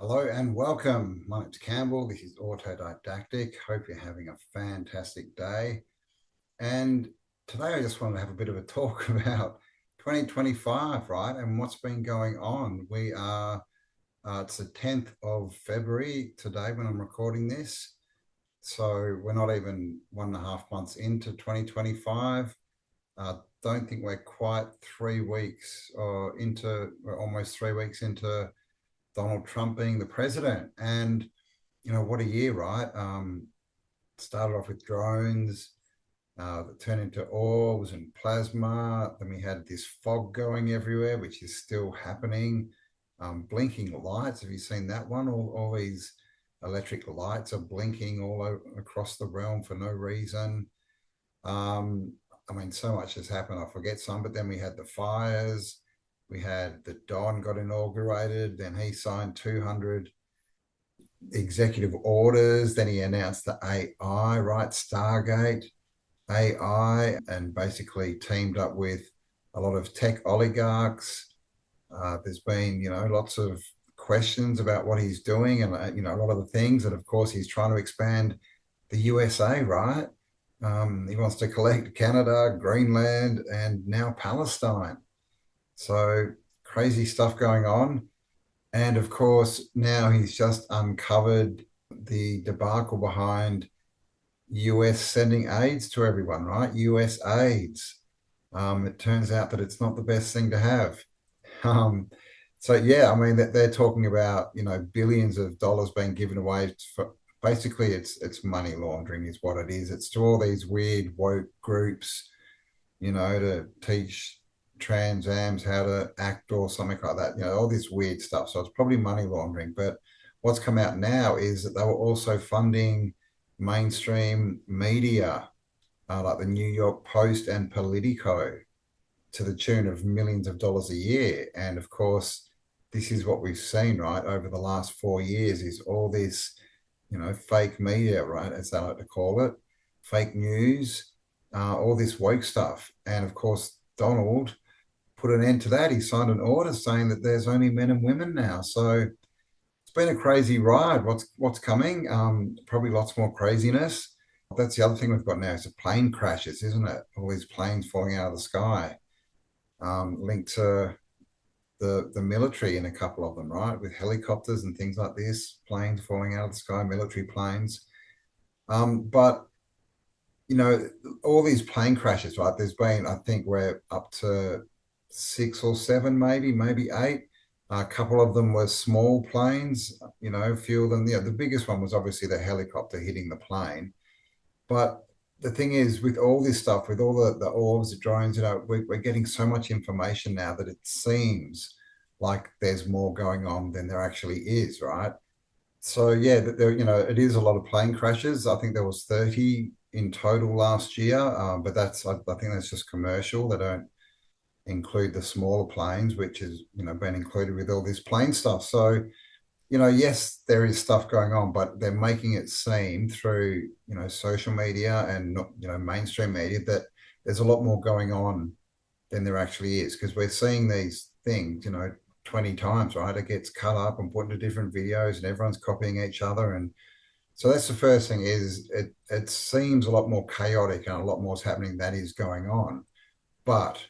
Hello and welcome. My name's Campbell. This is Autodidactic. Hope you're having a fantastic day. And today I just wanted to have a bit of a talk about 2025, right? And what's been going on. It's the 10th of February today when I'm recording this. So we're not even 1.5 months into 2025. Don't think we're quite 3 weeks or we're almost 3 weeks into Donald Trump being the president. And, what a year, right? Started off with drones that turned into orbs and plasma. Then we had this fog going everywhere, which is still happening. Blinking lights. Have you seen that one? All these electric lights are blinking across the realm for no reason. Um, I mean, so much has happened. I forget some, but then we had the fires. We had the Don got inaugurated. Then he signed 200 executive orders. Then he announced the AI, right? Stargate AI, and basically teamed up with a lot of tech oligarchs. There's been, lots of questions about what he's doing and, a lot of the things. And of course, he's trying to expand the USA, right? He wants to collect Canada, Greenland, and now Palestine. So crazy stuff going on. And of course, now he's just uncovered the debacle behind US sending aids to everyone, right? US aids. It turns out that it's not the best thing to have. Um, so yeah, I mean that they're talking about billions of dollars being given away for basically it's money laundering is what it is. It's to all these weird woke groups, to teach trans ams how to act or something like that, all this weird stuff. So it's probably money laundering. But what's come out now is that they were also funding mainstream media, like the New York Post and Politico, to the tune of millions of dollars a year. And of course, this is what we've seen, right, over the last 4 years is all this, fake media, right, as they like to call it, fake news, all this woke stuff. And of course, Donald put an end to that. He signed an order saying that there's only men and women now. So it's been a crazy ride. What's coming? Probably lots more craziness. That's the other thing we've got now is the plane crashes, isn't it? All these planes falling out of the sky, linked to the military in a couple of them, right? With helicopters and things like this, planes falling out of the sky, military planes. But all these plane crashes, right? There's been, I think we're up to six or seven, maybe eight. A couple of them were small planes, a few of them. The biggest one was obviously the helicopter hitting the plane. But the thing is, with all this stuff, with all the orbs, the drones, we're getting so much information now that it seems like there's more going on than there actually is, right? So yeah, there, it is a lot of plane crashes. I think there was 30 in total last year, but I think that's just commercial. They don't include the smaller planes, which is been included with all this plane stuff. So yes, there is stuff going on, but they're making it seem through social media and not mainstream media that there's a lot more going on than there actually is because we're seeing these things 20 times, right? It gets cut up and put into different videos and everyone's copying each other. And so that's the first thing is it seems a lot more chaotic and a lot more is happening that is going on. But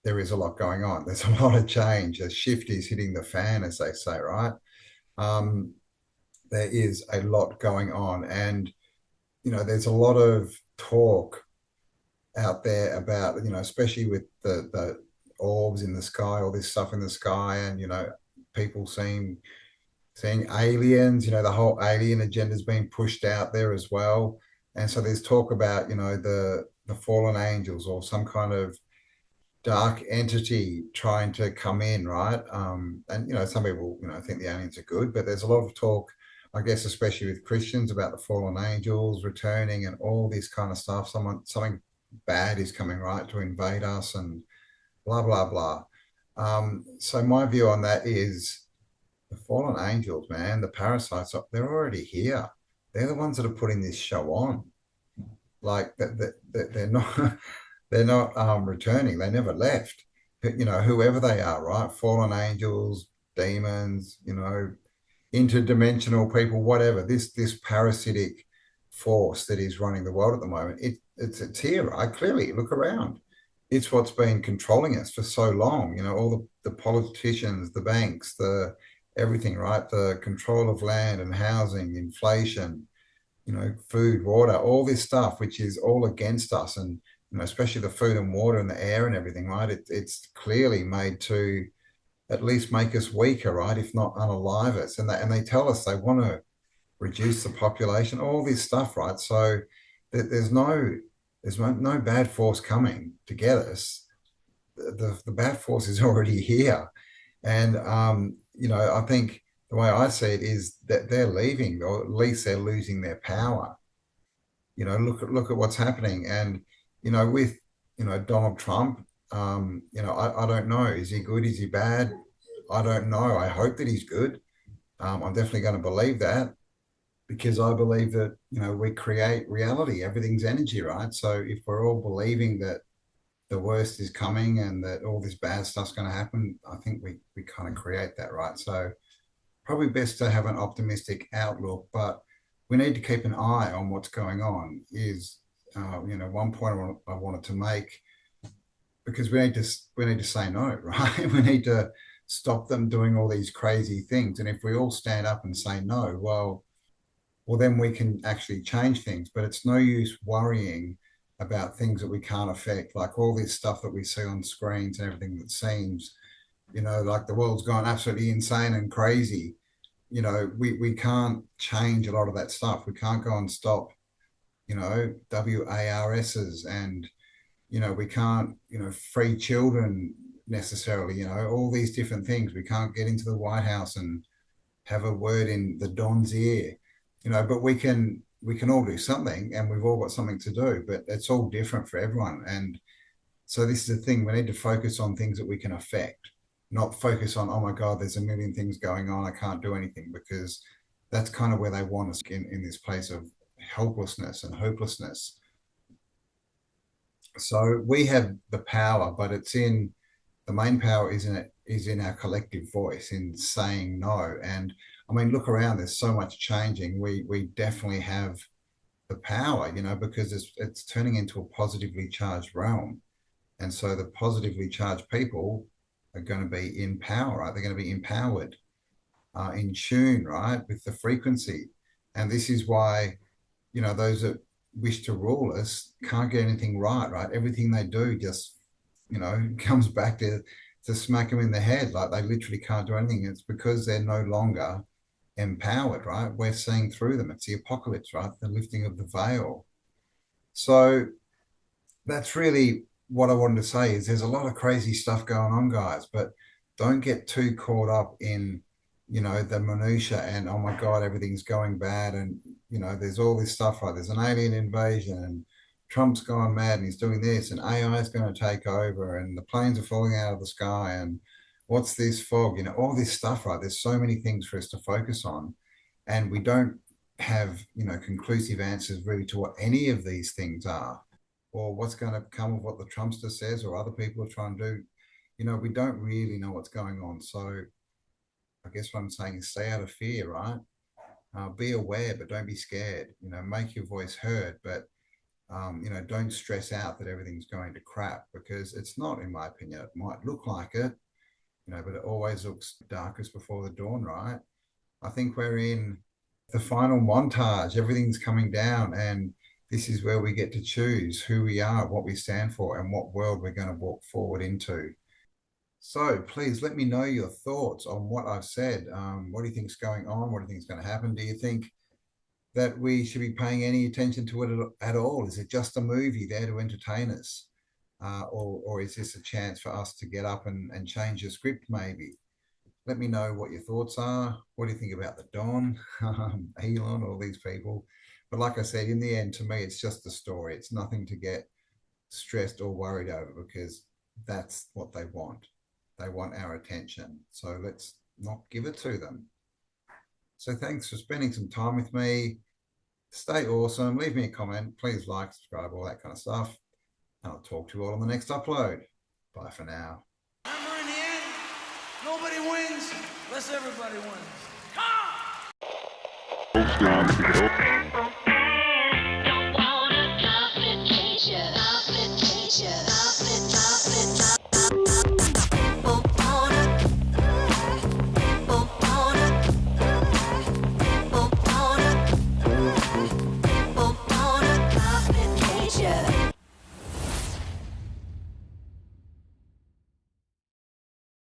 there is a lot going on. There's a lot of change. The shift is hitting the fan, as they say, right? Um, there is a lot going on. And, there's a lot of talk out there about, especially with the orbs in the sky, all this stuff in the sky, and people seeing aliens. The whole alien agenda is being pushed out there as well. And so there's talk about the fallen angels or some kind of dark entity trying to come in, right? And some people think the aliens are good, but there's a lot of talk, I guess, especially with Christians, about the fallen angels returning and all this kind of stuff. Something bad is coming, right, to invade us and blah blah blah. So my view on that is the fallen angels, man, the parasites, they're already here. They're the ones that are putting this show on. Like that they're not they're not returning. They never left. Whoever they are, right? Fallen angels, demons, interdimensional people, whatever, this parasitic force that is running the world at the moment, it's here, right? Clearly, look around. It's what's been controlling us for so long. All the politicians, the banks, the everything, right? The control of land and housing, inflation, food, water, all this stuff, which is all against us. And, especially the food and water and the air and everything, right? It's clearly made to at least make us weaker, right? If not unalive us. And they tell us they want to reduce the population, all this stuff, right? So there's no bad force coming to get us. The bad force is already here. And I think the way I see it is that they're leaving, or at least they're losing their power. Look at what's happening. And with Donald Trump, I don't know. Is he good? Is he bad? I don't know. I hope that he's good. I'm definitely going to believe that, because I believe that we create reality. Everything's energy, right? So if we're all believing that the worst is coming and that all this bad stuff's going to happen, I think we kind of create that, right? So probably best to have an optimistic outlook, but we need to keep an eye on what's going on. Is one point I wanted to make, because we need to say no, right? We need to stop them doing all these crazy things, and if we all stand up and say no, well, then we can actually change things. But it's no use worrying about things that we can't affect, like all this stuff that we see on screens and everything that seems, like the world's gone absolutely insane and crazy. We can't change a lot of that stuff. We can't go and stop, WARSs, and, we can't, free children necessarily, all these different things. We can't get into the White House and have a word in the Don's ear, but we can all do something, and we've all got something to do, but it's all different for everyone. And so this is the thing, we need to focus on things that we can affect, not focus on, oh my God, there's a million things going on, I can't do anything, because that's kind of where they want us in this place of helplessness and hopelessness. So we have the power, but the main power is in our collective voice, in saying no. And I mean, look around, there's so much changing. We definitely have the power, because it's turning into a positively charged realm. And so the positively charged people are going to be in power, right? They're going to be empowered, in tune, right, with the frequency. And this is why, those that wish to rule us can't get anything right, right? Everything they do just, comes back to smack them in the head. Like they literally can't do anything. It's because they're no longer empowered, right? We're seeing through them. It's the apocalypse, right? The lifting of the veil. So that's really what I wanted to say, is there's a lot of crazy stuff going on, guys, but don't get too caught up in, the minutia and, oh my God, everything's going bad. And, there's all this stuff, right? There's an alien invasion, and Trump's gone mad and he's doing this, and AI is going to take over, and the planes are falling out of the sky, and what's this fog, all this stuff, right? There's so many things for us to focus on, and we don't have, conclusive answers really to what any of these things are, or what's going to come of what the Trumpster says or other people are trying to do. We don't really know what's going on. So I guess what I'm saying is stay out of fear, right? Be aware, but don't be scared. Make your voice heard, but don't stress out that everything's going to crap, because it's not, in my opinion. It might look like it, but it always looks darkest before the dawn, right? I think we're in the final montage. Everything's coming down, and this is where we get to choose who we are, what we stand for, and what world we're going to walk forward into. So please let me know your thoughts on what I've said. What do you think's going on? What do you think's going to happen? Do you think that we should be paying any attention to it at all? Is it just a movie there to entertain us? Or is this a chance for us to get up and change the script maybe? Let me know what your thoughts are. What do you think about the Don, Elon, all these people? But like I said, in the end, to me, it's just a story. It's nothing to get stressed or worried over, because that's what they want. They want our attention. So let's not give it to them. So thanks for spending some time with me. Stay awesome. Leave me a comment. Please like, subscribe, all that kind of stuff. And I'll talk to you all on the next upload. Bye for now. Remember, in the end, nobody wins unless everybody wins. Come on! This is